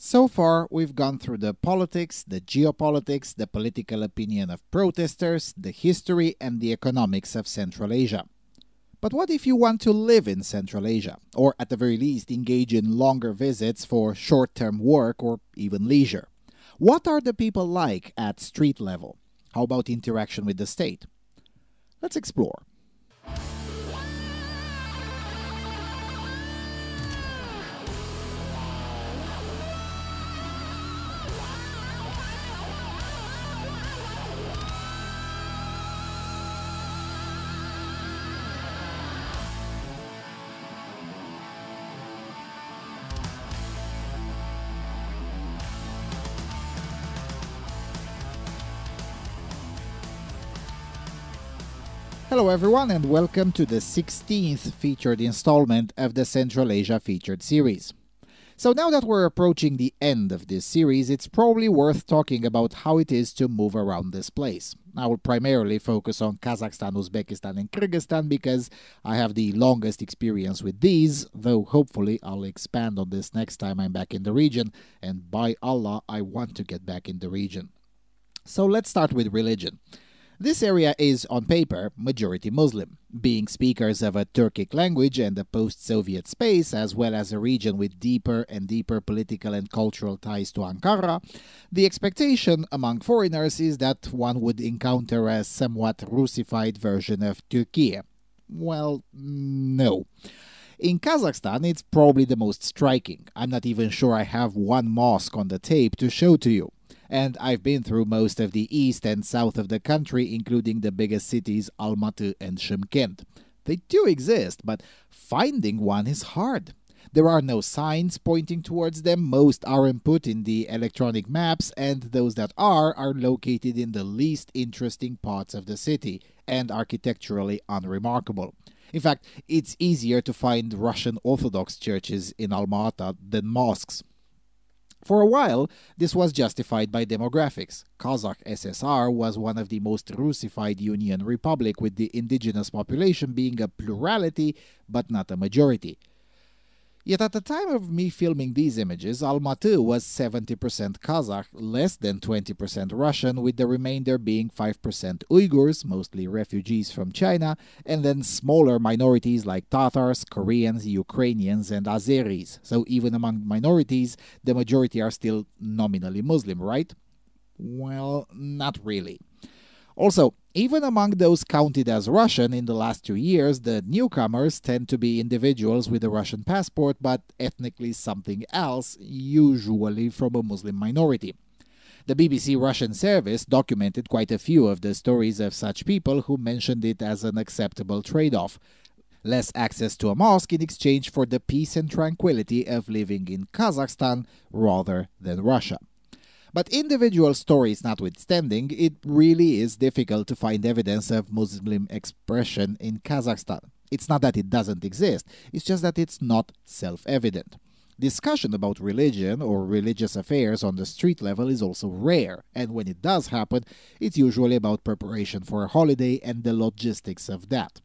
So far, we've gone through the politics, the geopolitics, the political opinion of protesters, the history, and the economics of Central Asia. But what if you want to live in Central Asia, or at the very least engage in longer visits for short-term work or even leisure? What are the people like at street level? How about interaction with the state? Let's explore. Hello everyone and welcome to the 16th featured installment of the Central Asia featured series. So now that we're approaching the end of this series, it's probably worth talking about how it is to move around this place. I will primarily focus on Kazakhstan, Uzbekistan and Kyrgyzstan because I have the longest experience with these, though hopefully I'll expand on this next time I'm back in the region, and by Allah, I want to get back in the region. So let's start with religion. This area is, on paper, majority Muslim, being speakers of a Turkic language and a post-Soviet space, as well as a region with deeper and deeper political and cultural ties to Ankara. The expectation among foreigners is that one would encounter a somewhat Russified version of Turkey. Well, no. In Kazakhstan, it's probably the most striking. I'm not even sure I have one mosque on the tape to show to you. And I've been through most of the east and south of the country, including the biggest cities Almaty and Shymkent. They do exist, but finding one is hard. There are no signs pointing towards them, most are input in the electronic maps, and those that are located in the least interesting parts of the city, and architecturally unremarkable. In fact, it's easier to find Russian Orthodox churches in Almaty than mosques. For a while, this was justified by demographics. Kazakh SSR was one of the most Russified Union Republic, with the indigenous population being a plurality but not a majority. Yet at the time of me filming these images, Almaty was 70% Kazakh, less than 20% Russian, with the remainder being 5% Uyghurs, mostly refugees from China, and then smaller minorities like Tatars, Koreans, Ukrainians, and Azeris. So even among minorities, the majority are still nominally Muslim, right? Well, not really. Also, even among those counted as Russian in the last 2 years, the newcomers tend to be individuals with a Russian passport but ethnically something else, usually from a Muslim minority. The BBC Russian service documented quite a few of the stories of such people who mentioned it as an acceptable trade-off. Less access to a mosque in exchange for the peace and tranquility of living in Kazakhstan rather than Russia. But individual stories notwithstanding, it really is difficult to find evidence of Muslim expression in Kazakhstan. It's not that it doesn't exist, it's just that it's not self-evident. Discussion about religion or religious affairs on the street level is also rare, and when it does happen, it's usually about preparation for a holiday and the logistics of that.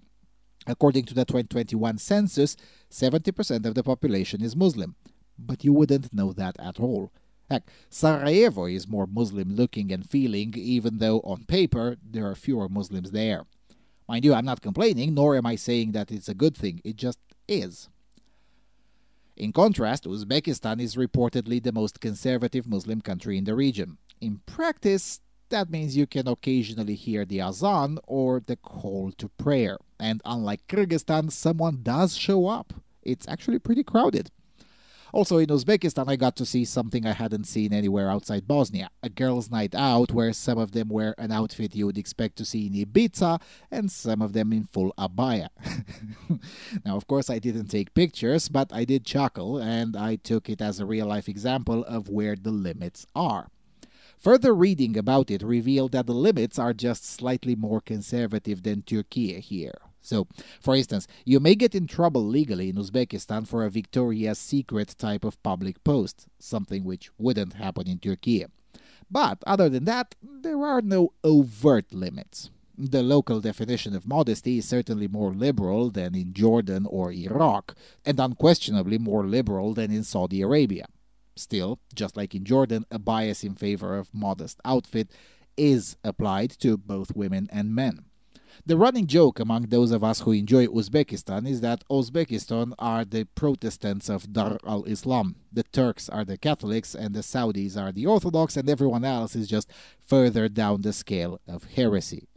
According to the 2021 census, 70% of the population is Muslim, but you wouldn't know that at all. Heck, Sarajevo is more Muslim-looking and feeling, even though on paper there are fewer Muslims there. Mind you, I'm not complaining, nor am I saying that it's a good thing, it just is. In contrast, Uzbekistan is reportedly the most conservative Muslim country in the region. In practice, that means you can occasionally hear the azan or the call to prayer. And unlike Kyrgyzstan, someone does show up. It's actually pretty crowded. Also in Uzbekistan, I got to see something I hadn't seen anywhere outside Bosnia, a girls' night out where some of them wear an outfit you would expect to see in Ibiza and some of them in full abaya. Now, of course, I didn't take pictures, but I did chuckle and I took it as a real-life example of where the limits are. Further reading about it revealed that the limits are just slightly more conservative than Turkey here. So, for instance, you may get in trouble legally in Uzbekistan for a Victoria's Secret type of public post, something which wouldn't happen in Turkey. But other than that, there are no overt limits. The local definition of modesty is certainly more liberal than in Jordan or Iraq, and unquestionably more liberal than in Saudi Arabia. Still, just like in Jordan, a bias in favor of modest outfit is applied to both women and men. The running joke among those of us who enjoy Uzbekistan is that Uzbekistan are the Protestants of Dar al-Islam, the Turks are the Catholics, and the Saudis are the Orthodox, and everyone else is just further down the scale of heresy.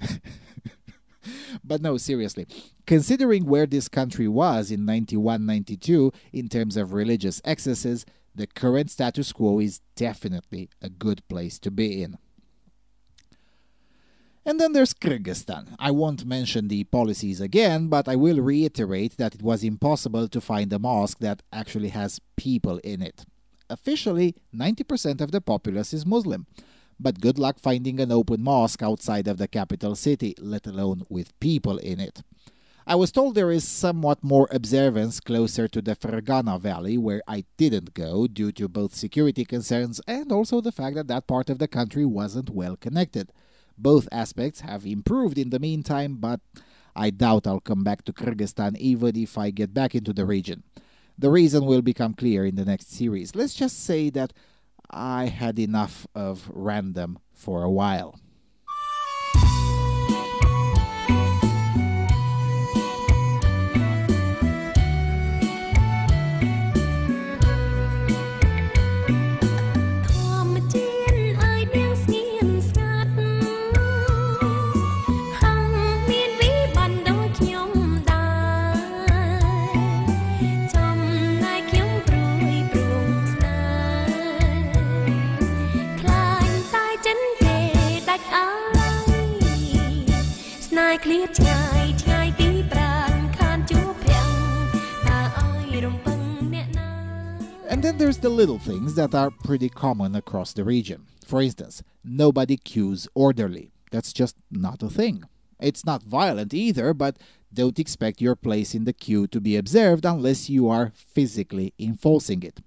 But no, seriously, considering where this country was in 91-92 in terms of religious excesses, the current status quo is definitely a good place to be in. And then there's Kyrgyzstan. I won't mention the policies again, but I will reiterate that it was impossible to find a mosque that actually has people in it. Officially, 90% of the populace is Muslim, but good luck finding an open mosque outside of the capital city, let alone with people in it. I was told there is somewhat more observance closer to the Fergana Valley, where I didn't go due to both security concerns and also the fact that that part of the country wasn't well connected. Both aspects have improved in the meantime, but I doubt I'll come back to Kyrgyzstan even if I get back into the region. The reason will become clear in the next series. Let's just say that I had enough of random for a while. And then there's the little things that are pretty common across the region. For instance, nobody queues orderly. That's just not a thing. It's not violent either, but don't expect your place in the queue to be observed unless you are physically enforcing it.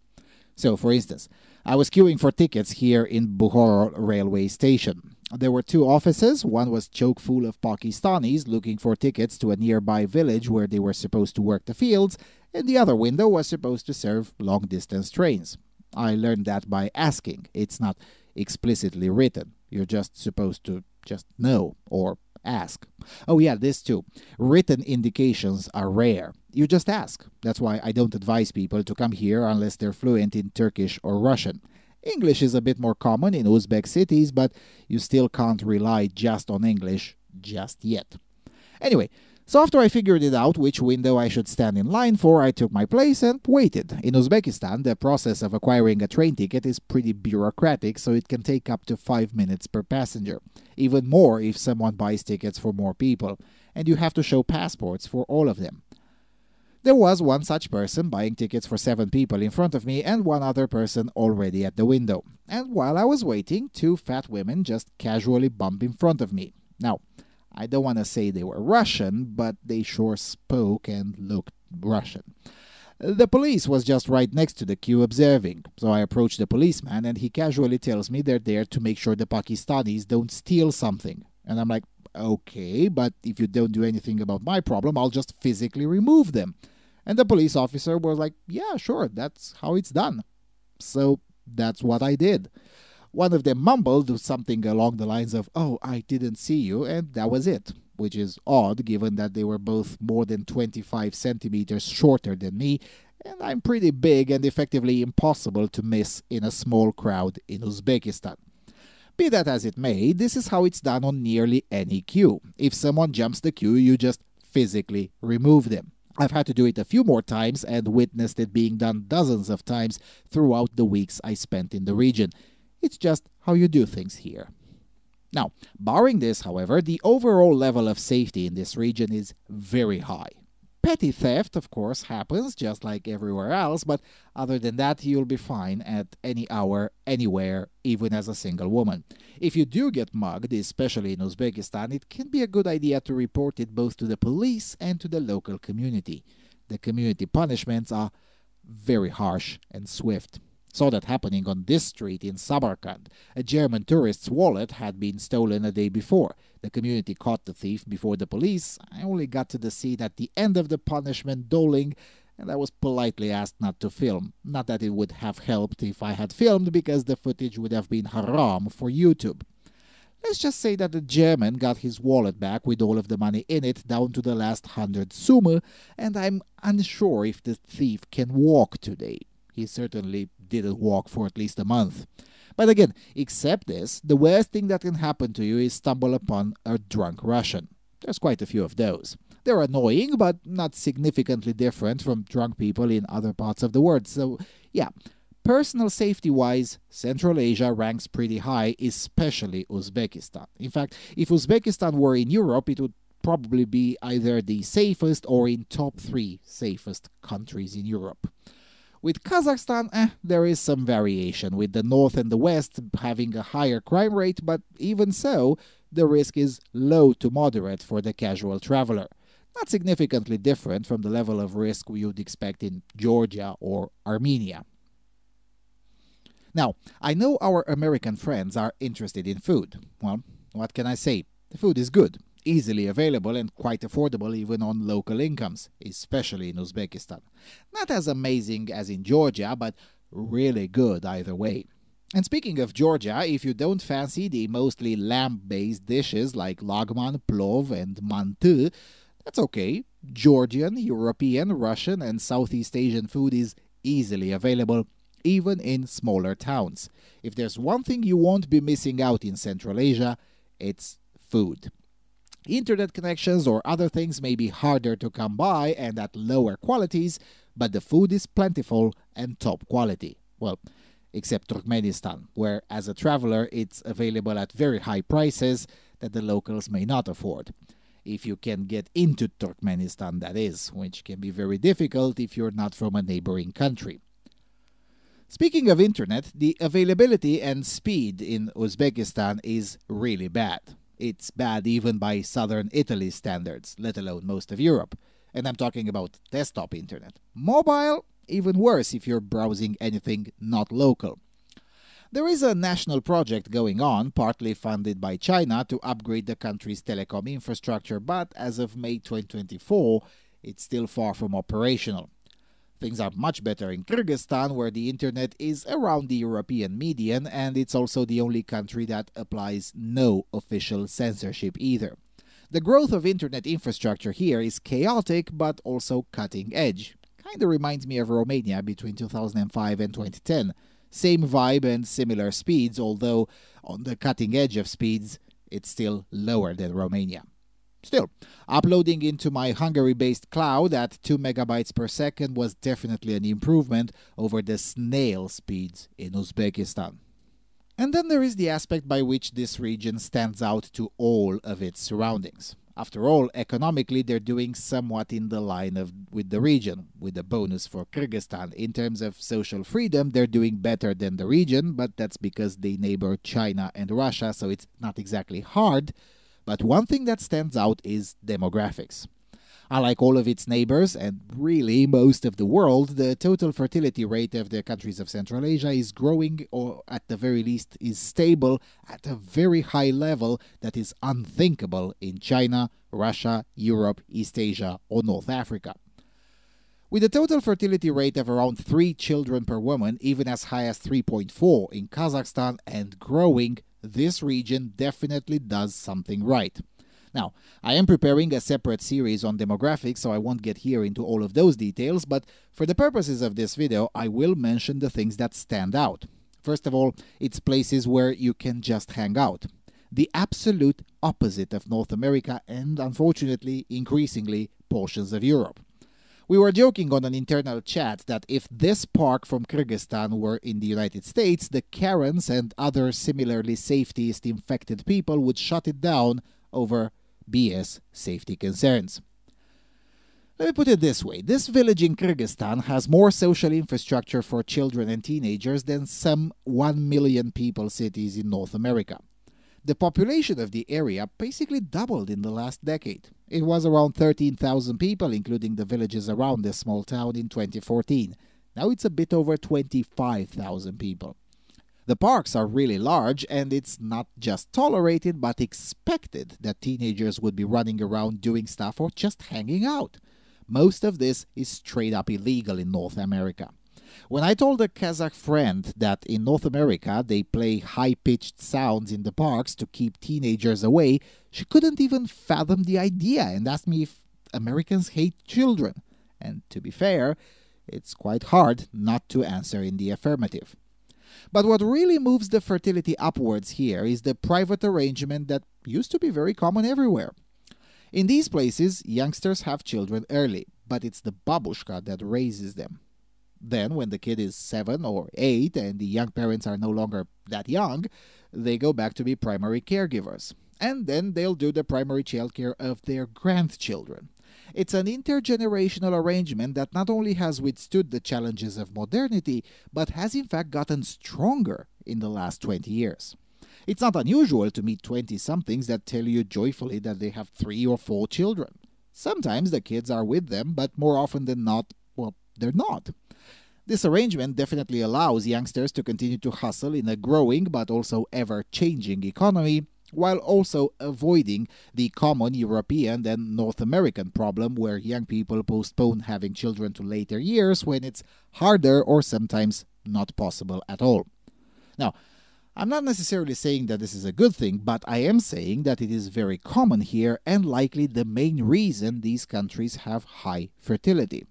So, for instance, I was queuing for tickets here in Bukhara railway station. There were two offices. One was chock full of Pakistanis looking for tickets to a nearby village where they were supposed to work the fields, and the other window was supposed to serve long-distance trains. I learned that by asking. It's not explicitly written. You're just supposed to just know or ask. Oh yeah, this too. Written indications are rare. You just ask. That's why I don't advise people to come here unless they're fluent in Turkish or Russian. English is a bit more common in Uzbek cities, but you still can't rely just on English just yet. Anyway, so after I figured it out which window I should stand in line for, I took my place and waited. In Uzbekistan, the process of acquiring a train ticket is pretty bureaucratic, so it can take up to 5 minutes per passenger. Even more if someone buys tickets for more people, and you have to show passports for all of them. There was one such person buying tickets for 7 people in front of me and one other person already at the window. And while I was waiting, 2 fat women just casually bumped in front of me. Now, I don't want to say they were Russian, but they sure spoke and looked Russian. The police was just right next to the queue observing, so I approached the policeman and he casually tells me they're there to make sure the Pakistanis don't steal something. And I'm like, okay, but if you don't do anything about my problem, I'll just physically remove them. And the police officer was like, yeah, sure, that's how it's done. So that's what I did. One of them mumbled something along the lines of, oh, I didn't see you, and that was it. Which is odd, given that they were both more than 25 centimeters shorter than me, and I'm pretty big and effectively impossible to miss in a small crowd in Uzbekistan. Be that as it may, this is how it's done on nearly any queue. If someone jumps the queue, you just physically remove them. I've had to do it a few more times and witnessed it being done dozens of times throughout the weeks I spent in the region. It's just how you do things here. Now, barring this, however, the overall level of safety in this region is very high. Petty theft, of course, happens just like everywhere else, but other than that, you'll be fine at any hour, anywhere, even as a single woman. If you do get mugged, especially in Uzbekistan, it can be a good idea to report it both to the police and to the local community. The community punishments are very harsh and swift. Saw that happening on this street in Samarkand. A German tourist's wallet had been stolen a day before. The community caught the thief before the police. I only got to the scene at the end of the punishment doling and I was politely asked not to film. Not that it would have helped if I had filmed, because the footage would have been haram for YouTube. Let's just say that the German got his wallet back with all of the money in it, down to the last 100 Summe, and I'm unsure if the thief can walk today. He certainly didn't walk for at least a month. But again, except this, the worst thing that can happen to you is stumble upon a drunk Russian. There's quite a few of those. They're annoying, but not significantly different from drunk people in other parts of the world. So, yeah, personal safety-wise, Central Asia ranks pretty high, especially Uzbekistan. In fact, if Uzbekistan were in Europe, it would probably be either the safest or in top 3 safest countries in Europe. With Kazakhstan, there is some variation, with the north and the west having a higher crime rate, but even so, the risk is low to moderate for the casual traveler. Not significantly different from the level of risk we would expect in Georgia or Armenia. Now, I know our American friends are interested in food. Well, what can I say? The food is good, easily available and quite affordable even on local incomes, especially in Uzbekistan. Not as amazing as in Georgia, but really good either way. And speaking of Georgia, if you don't fancy the mostly lamb-based dishes like lagman, plov and mantu, that's okay. Georgian, European, Russian and Southeast Asian food is easily available, even in smaller towns. If there's one thing you won't be missing out in Central Asia, it's food. Internet connections or other things may be harder to come by and at lower qualities, but the food is plentiful and top quality. Well, except Turkmenistan, where as a traveler it's available at very high prices that the locals may not afford. If you can get into Turkmenistan, that is, which can be very difficult if you're not from a neighboring country. Speaking of internet, the availability and speed in Uzbekistan is really bad. It's bad even by southern Italy standards, let alone most of Europe. And I'm talking about desktop internet. Mobile, even worse if you're browsing anything not local. There is a national project going on, partly funded by China, to upgrade the country's telecom infrastructure, but as of May 2024, it's still far from operational. Things are much better in Kyrgyzstan, where the internet is around the European median, and it's also the only country that applies no official censorship either. The growth of internet infrastructure here is chaotic, but also cutting edge. Kinda reminds me of Romania between 2005 and 2010. Same vibe and similar speeds, although on the cutting edge of speeds, it's still lower than Romania. Still, uploading into my Hungary-based cloud at 2 megabytes per second was definitely an improvement over the snail speeds in Uzbekistan. And then there is the aspect by which this region stands out to all of its surroundings. After all, economically they're doing somewhat in the line with the region, with a bonus for Kyrgyzstan. In terms of social freedom, they're doing better than the region, but that's because they neighbor China and Russia, so it's not exactly hard. But one thing that stands out is demographics. Unlike all of its neighbors, and really most of the world, the total fertility rate of the countries of Central Asia is growing, or at the very least is stable, at a very high level that is unthinkable in China, Russia, Europe, East Asia, or North Africa. With a total fertility rate of around 3 children per woman, even as high as 3.4 in Kazakhstan, and growing, this region definitely does something right. Now, I am preparing a separate series on demographics, so I won't get here into all of those details, but for the purposes of this video, I will mention the things that stand out. First of all, it's places where you can just hang out. The absolute opposite of North America and, unfortunately, increasingly, portions of Europe. We were joking on an internal chat that if this park from Kyrgyzstan were in the United States, the Karens and other similarly safetyist infected people would shut it down over BS safety concerns. Let me put it this way. This village in Kyrgyzstan has more social infrastructure for children and teenagers than some 1 million people cities in North America. The population of the area basically doubled in the last decade. It was around 13,000 people, including the villages around this small town, in 2014. Now it's a bit over 25,000 people. The parks are really large, and it's not just tolerated but expected that teenagers would be running around doing stuff or just hanging out. Most of this is straight up illegal in North America. When I told a Kazakh friend that in North America they play high-pitched sounds in the parks to keep teenagers away, she couldn't even fathom the idea and asked me if Americans hate children. And to be fair, it's quite hard not to answer in the affirmative. But what really moves the fertility upwards here is the private arrangement that used to be very common everywhere. In these places, youngsters have children early, but it's the babushka that raises them. Then, when the kid is 7 or 8 and the young parents are no longer that young, they go back to be primary caregivers. And then they'll do the primary childcare of their grandchildren. It's an intergenerational arrangement that not only has withstood the challenges of modernity, but has in fact gotten stronger in the last 20 years. It's not unusual to meet 20-somethings that tell you joyfully that they have 3 or 4 children. Sometimes the kids are with them, but more often than not, well, they're not. This arrangement definitely allows youngsters to continue to hustle in a growing but also ever-changing economy, while also avoiding the common European and North American problem where young people postpone having children to later years when it's harder or sometimes not possible at all. Now, I'm not necessarily saying that this is a good thing, but I am saying that it is very common here and likely the main reason these countries have high fertility.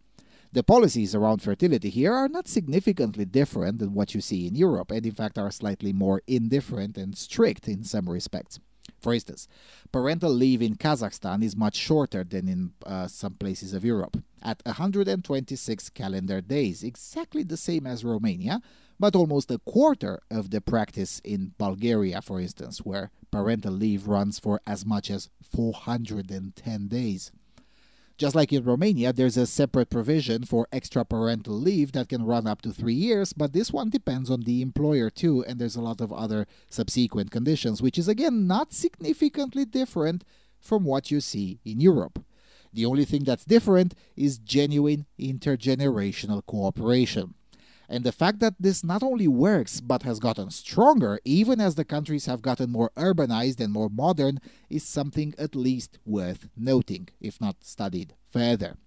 The policies around fertility here are not significantly different than what you see in Europe, and in fact are slightly more indifferent and strict in some respects. For instance, parental leave in Kazakhstan is much shorter than in some places of Europe, at 126 calendar days, exactly the same as Romania, but almost a quarter of the practice in Bulgaria, for instance, where parental leave runs for as much as 410 days. Just like in Romania, there's a separate provision for extra parental leave that can run up to 3 years, but this one depends on the employer too, and there's a lot of other subsequent conditions, which is again not significantly different from what you see in Europe. The only thing that's different is genuine intergenerational cooperation. And the fact that this not only works but has gotten stronger even as the countries have gotten more urbanized and more modern is something at least worth noting, if not studied further.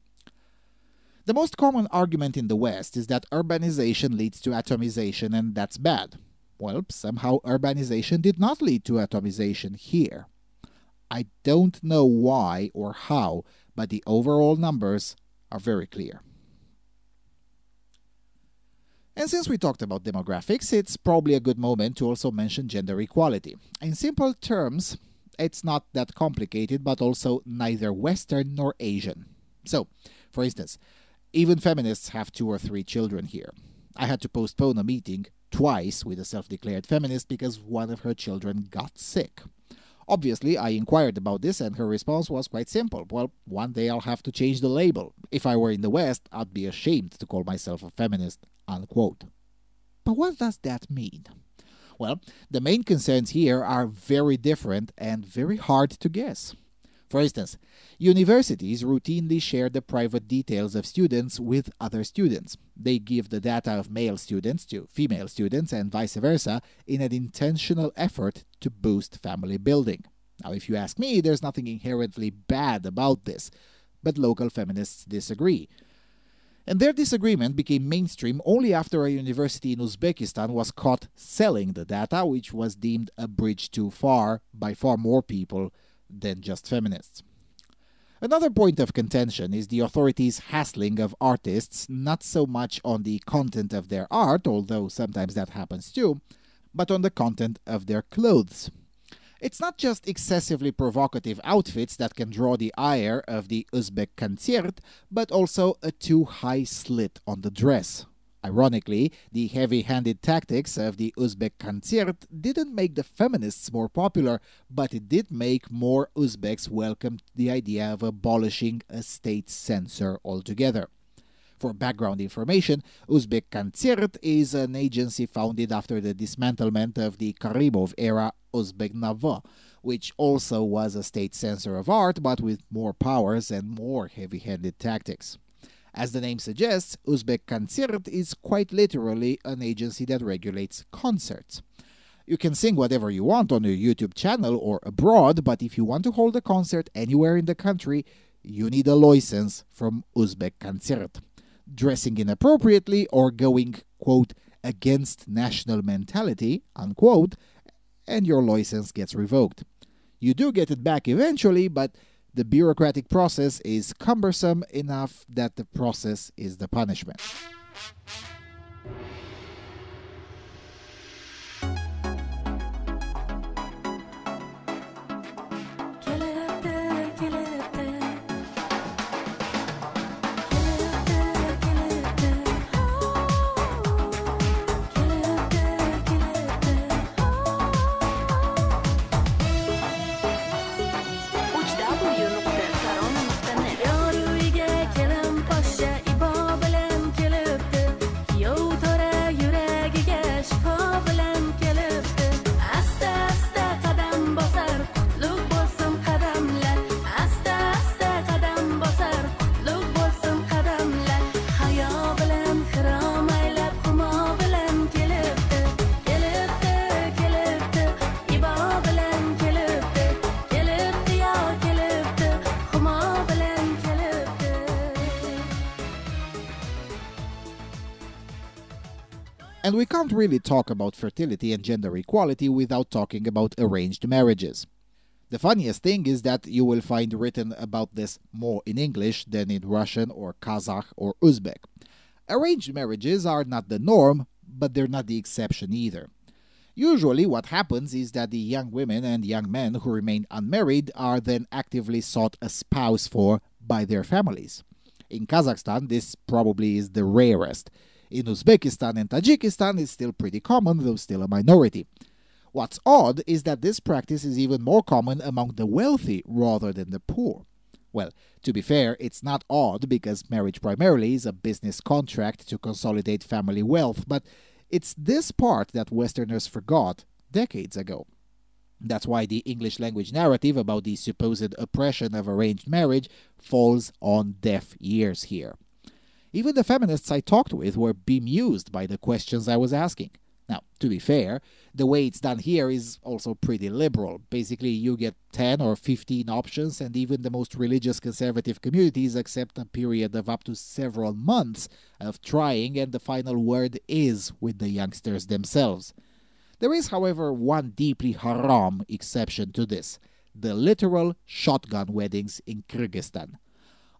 The most common argument in the West is that urbanization leads to atomization and that's bad. Well, somehow urbanization did not lead to atomization here. I don't know why or how, but the overall numbers are very clear. And since we talked about demographics, it's probably a good moment to also mention gender equality. In simple terms, it's not that complicated, but also neither Western nor Asian. So, for instance, even feminists have 2 or 3 children here. I had to postpone a meeting twice with a self-declared feminist because one of her children got sick. Obviously, I inquired about this and her response was quite simple. Well, one day I'll have to change the label. If I were in the West, I'd be ashamed to call myself a feminist, unquote. But what does that mean? Well, the main concerns here are very different and very hard to guess. For instance, universities routinely share the private details of students with other students. They give the data of male students to female students and vice versa in an intentional effort to boost family building. Now, if you ask me, there's nothing inherently bad about this, but local feminists disagree. And their disagreement became mainstream only after a university in Uzbekistan was caught selling the data, which was deemed a bridge too far by far more people than just feminists. Another point of contention is the authorities' hassling of artists, not so much on the content of their art, although sometimes that happens too, but on the content of their clothes. It's not just excessively provocative outfits that can draw the ire of the Uzbek concert, but also a too high slit on the dress. Ironically, the heavy-handed tactics of the Uzbek concert didn't make the feminists more popular, but it did make more Uzbeks welcome the idea of abolishing a state censor altogether. For background information, Uzbek Concert is an agency founded after the dismantlement of the Karimov-era Uzbek Nava, which also was a state censor of art, but with more powers and more heavy-handed tactics. As the name suggests, Uzbek Concert is quite literally an agency that regulates concerts. You can sing whatever you want on your YouTube channel or abroad, but if you want to hold a concert anywhere in the country, you need a license from Uzbek Kontsert. Dressing inappropriately or going, quote, against national mentality, unquote, and your license gets revoked. You do get it back eventually, but the bureaucratic process is cumbersome enough that the process is the punishment. And we can't really talk about fertility and gender equality without talking about arranged marriages. The funniest thing is that you will find written about this more in English than in Russian or Kazakh or Uzbek. Arranged marriages are not the norm, but they're not the exception either. Usually what happens is that the young women and young men who remain unmarried are then actively sought a spouse for by their families. In Kazakhstan, this probably is the rarest. In Uzbekistan and Tajikistan, it's still pretty common, though still a minority. What's odd is that this practice is even more common among the wealthy rather than the poor. Well, to be fair, it's not odd because marriage primarily is a business contract to consolidate family wealth, but it's this part that Westerners forgot decades ago. That's why the English language narrative about the supposed oppression of arranged marriage falls on deaf ears here. Even the feminists I talked with were bemused by the questions I was asking. Now, to be fair, the way it's done here is also pretty liberal. Basically, you get 10 or 15 options, and even the most religious conservative communities accept a period of up to several months of trying, and the final word is with the youngsters themselves. There is, however, one deeply haram exception to this: the literal shotgun weddings in Kyrgyzstan.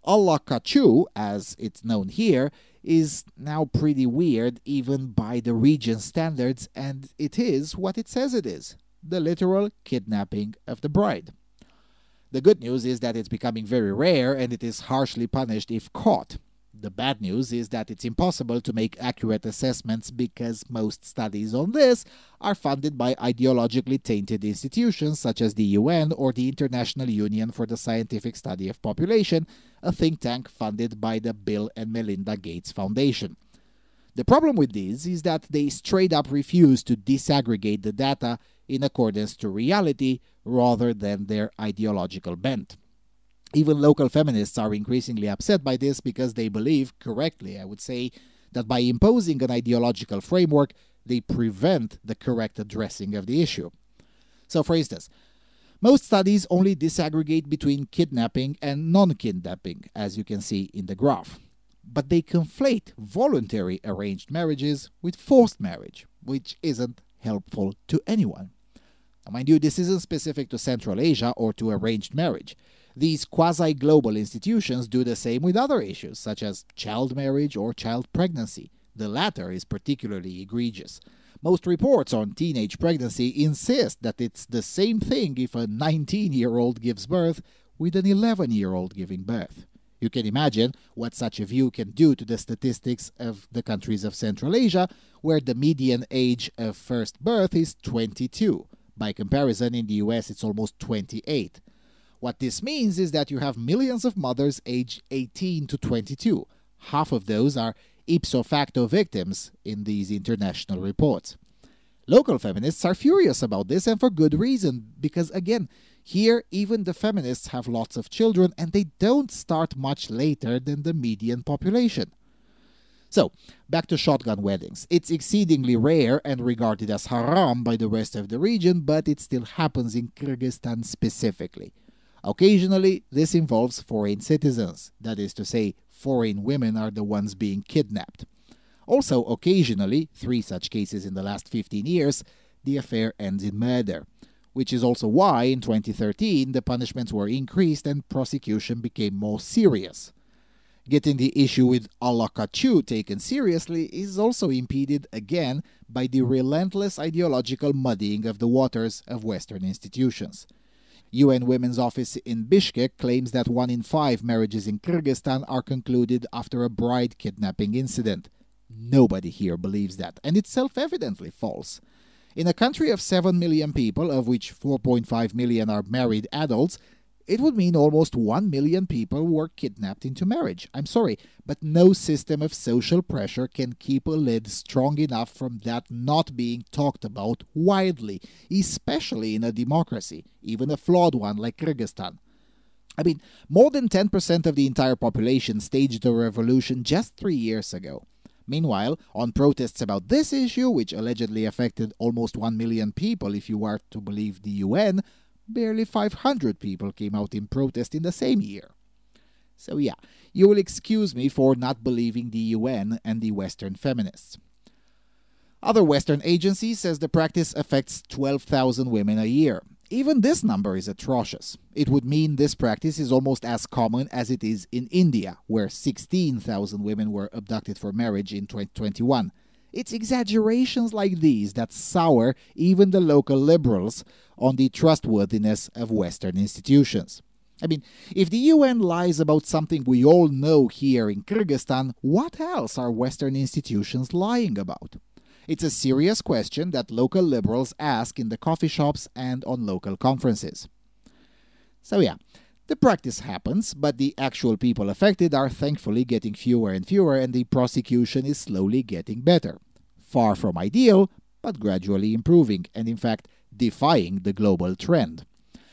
Allah Kachu, as it's known here, is now pretty weird even by the region's standards, and it is what it says it is: the literal kidnapping of the bride. The good news is that it's becoming very rare and it is harshly punished if caught. The bad news is that it's impossible to make accurate assessments because most studies on this are funded by ideologically tainted institutions such as the UN or the International Union for the Scientific Study of Population, a think tank funded by the Bill and Melinda Gates Foundation. The problem with these is that they straight up refuse to disaggregate the data in accordance to reality rather than their ideological bent. Even local feminists are increasingly upset by this because they believe, correctly I would say, that by imposing an ideological framework, they prevent the correct addressing of the issue. So, for instance, most studies only disaggregate between kidnapping and non-kidnapping, as you can see in the graph. But they conflate voluntary arranged marriages with forced marriage, which isn't helpful to anyone. Now, mind you, this isn't specific to Central Asia or to arranged marriage. These quasi-global institutions do the same with other issues, such as child marriage or child pregnancy. The latter is particularly egregious. Most reports on teenage pregnancy insist that it's the same thing if a 19-year-old gives birth with an 11-year-old giving birth. You can imagine what such a view can do to the statistics of the countries of Central Asia, where the median age of first birth is 22. By comparison, in the US, it's almost 28. What this means is that you have millions of mothers aged 18 to 22. Half of those are ipso facto victims in these international reports. Local feminists are furious about this, and for good reason, because again, here even the feminists have lots of children and they don't start much later than the median population. So, back to shotgun weddings. It's exceedingly rare and regarded as haram by the rest of the region, but it still happens in Kyrgyzstan specifically. Occasionally, this involves foreign citizens, that is to say, foreign women are the ones being kidnapped. Also, occasionally, 3 such cases in the last 15 years, the affair ends in murder, which is also why in 2013 the punishments were increased and prosecution became more serious. Getting the issue with Alakachu taken seriously is also impeded again by the relentless ideological muddying of the waters of Western institutions. UN Women's Office in Bishkek claims that 1 in 5 marriages in Kyrgyzstan are concluded after a bride kidnapping incident. Nobody here believes that, and it's self-evidently false. In a country of 7 million people, of which 4.5 million are married adults, it would mean almost 1 million people were kidnapped into marriage. I'm sorry, but no system of social pressure can keep a lid strong enough from that not being talked about widely, especially in a democracy, even a flawed one like Kyrgyzstan. I mean, more than 10% of the entire population staged a revolution just 3 years ago. Meanwhile, on protests about this issue, which allegedly affected almost 1 million people if you are to believe the UN, barely 500 people came out in protest in the same year. So yeah, you will excuse me for not believing the UN and the Western feminists. Other Western agencies says the practice affects 12,000 women a year. Even this number is atrocious. It would mean this practice is almost as common as it is in India, where 16,000 women were abducted for marriage in 2021. It's exaggerations like these that sour even the local liberals on the trustworthiness of Western institutions. I mean, if the UN lies about something we all know here in Kyrgyzstan, what else are Western institutions lying about? It's a serious question that local liberals ask in the coffee shops and on local conferences. So yeah, the practice happens, but the actual people affected are thankfully getting fewer and fewer, and the prosecution is slowly getting better. Far from ideal, but gradually improving, and in fact defying the global trend.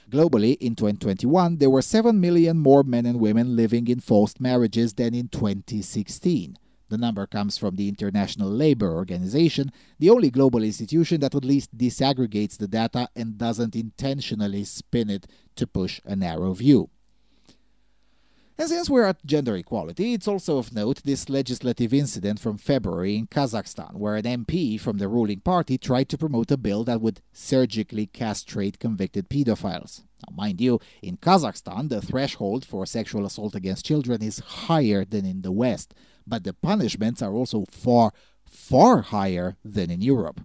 Globally, in 2021, there were 7 million more men and women living in forced marriages than in 2016. The number comes from the International Labour Organization, the only global institution that at least disaggregates the data and doesn't intentionally spin it to push a narrow view. And since we're at gender equality, it's also of note this legislative incident from February in Kazakhstan, where an MP from the ruling party tried to promote a bill that would surgically castrate convicted pedophiles. Now, mind you, in Kazakhstan, the threshold for sexual assault against children is higher than in the West, but the punishments are also far, far higher than in Europe.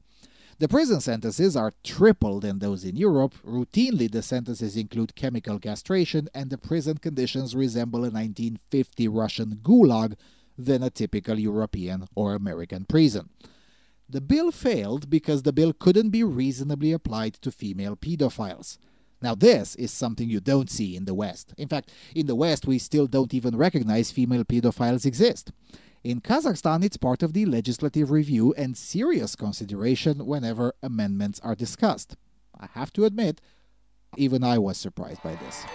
The prison sentences are triple than those in Europe. Routinely, the sentences include chemical castration, and the prison conditions resemble a 1950 Russian gulag than a typical European or American prison. The bill failed because the bill couldn't be reasonably applied to female pedophiles. Now this is something you don't see in the West. In fact, in the West we still don't even recognize female pedophiles exist. In Kazakhstan, it's part of the legislative review and serious consideration whenever amendments are discussed. I have to admit, even I was surprised by this.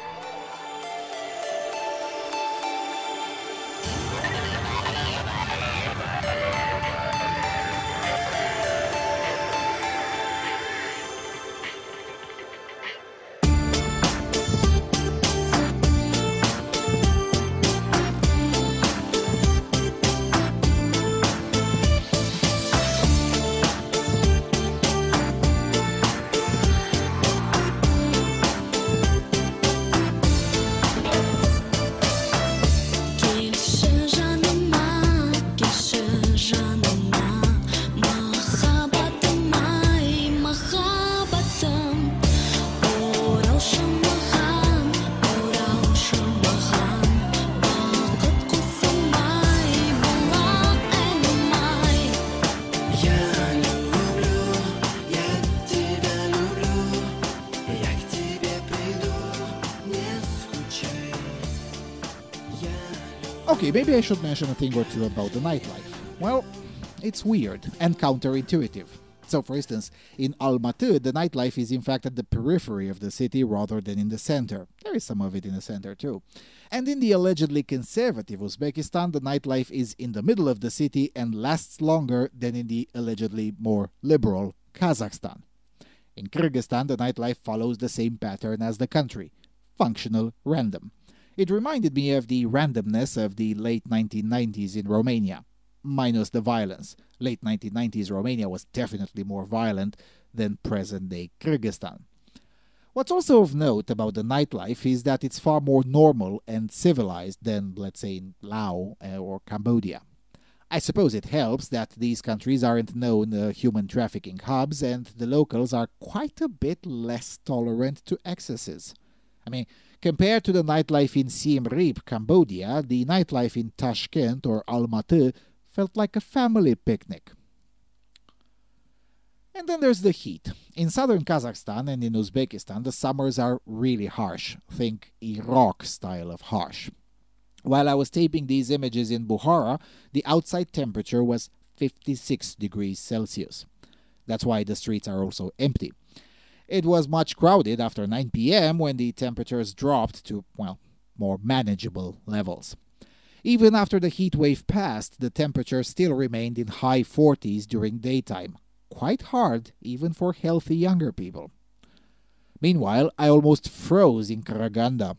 Okay, maybe I should mention a thing or two about the nightlife. Well, it's weird and counterintuitive. So, for instance, in Almaty, the nightlife is in fact at the periphery of the city rather than in the center. There is some of it in the center too. And in the allegedly conservative Uzbekistan, the nightlife is in the middle of the city and lasts longer than in the allegedly more liberal Kazakhstan. In Kyrgyzstan, the nightlife follows the same pattern as the country. functional random. It reminded me of the randomness of the late 1990s in Romania, minus the violence. Late 1990s Romania was definitely more violent than present-day Kyrgyzstan. What's also of note about the nightlife is that it's far more normal and civilized than, let's say, in Laos or Cambodia. I suppose it helps that these countries aren't known human trafficking hubs, and the locals are quite a bit less tolerant to excesses. I mean, compared to the nightlife in Siem Reap, Cambodia, the nightlife in Tashkent or Almaty felt like a family picnic. And then there's the heat. In southern Kazakhstan and in Uzbekistan, the summers are really harsh. Think Iraq style of harsh. While I was taping these images in Bukhara, the outside temperature was 56 degrees Celsius. That's why the streets are also empty. It was much crowded after 9 p.m. when the temperatures dropped to, well, more manageable levels. Even after the heat wave passed, the temperature still remained in high 40s during daytime. Quite hard even for healthy younger people. Meanwhile, I almost froze in Karaganda.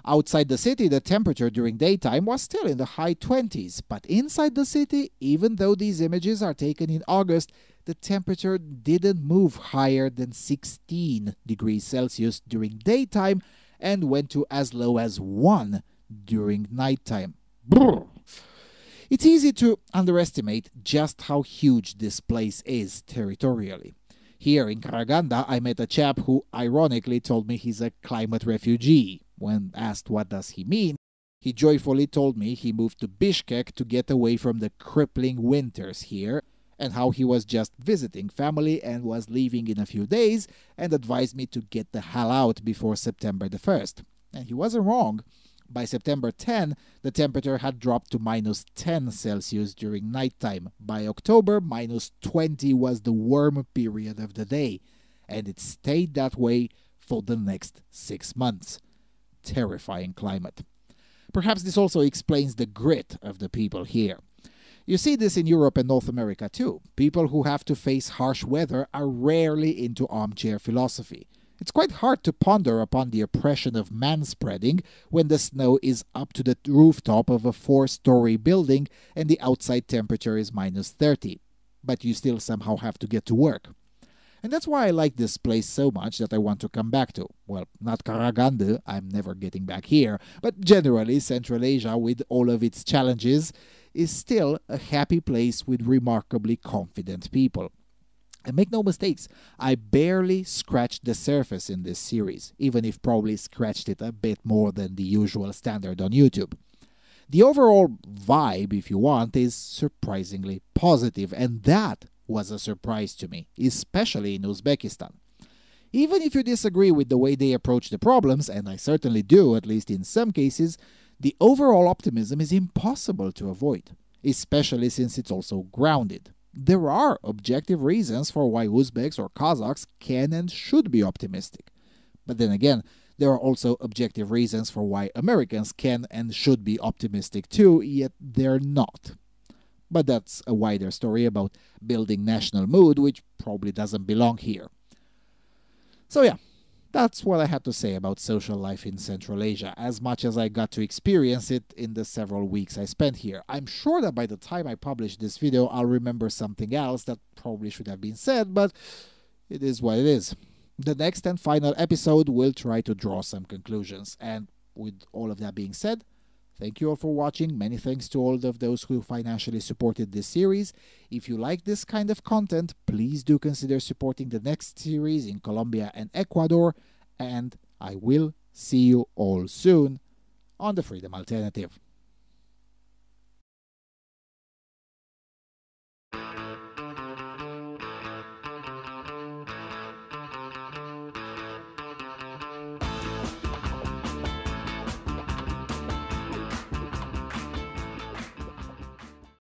Outside the city, the temperature during daytime was still in the high 20s, but inside the city, even though these images are taken in August, the temperature didn't move higher than 16 degrees Celsius during daytime and went to as low as 1 during nighttime. Brr. It's easy to underestimate just how huge this place is territorially. Here in Karaganda, I met a chap who ironically told me he's a climate refugee. When asked what does he mean, he joyfully told me he moved to Bishkek to get away from the crippling winters here, and how he was just visiting family and was leaving in a few days, and advised me to get the hell out before September the 1st. And he wasn't wrong. By September 10, the temperature had dropped to minus 10 Celsius during nighttime. By October, minus 20 was the warm period of the day, and it stayed that way for the next 6 months. Terrifying climate. Perhaps this also explains the grit of the people here. You see this in Europe and North America too. People who have to face harsh weather are rarely into armchair philosophy. It's quite hard to ponder upon the oppression of manspreading when the snow is up to the rooftop of a 4-story building and the outside temperature is minus 30. But you still somehow have to get to work. And that's why I like this place so much that I want to come back to. Well, not Karaganda, I'm never getting back here, but generally Central Asia, with all of its challenges, is still a happy place with remarkably confident people. And make no mistakes, I barely scratched the surface in this series, even if probably scratched it a bit more than the usual standard on YouTube. The overall vibe, if you want, is surprisingly positive, and that was a surprise to me, especially in Uzbekistan. Even if you disagree with the way they approach the problems, and I certainly do, at least in some cases, the overall optimism is impossible to avoid, especially since it's also grounded. There are objective reasons for why Uzbeks or Kazakhs can and should be optimistic. But then again, there are also objective reasons for why Americans can and should be optimistic too, yet they're not. But that's a wider story about building national mood, which probably doesn't belong here. So yeah, that's what I had to say about social life in Central Asia, as much as I got to experience it in the several weeks I spent here. I'm sure that by the time I publish this video, I'll remember something else that probably should have been said, but it is what it is. The next and final episode will try to draw some conclusions. And with all of that being said, thank you all for watching. Many thanks to all of those who financially supported this series. If you like this kind of content, please do consider supporting the next series in Colombia and Ecuador. And I will see you all soon on the Freedom Alternative.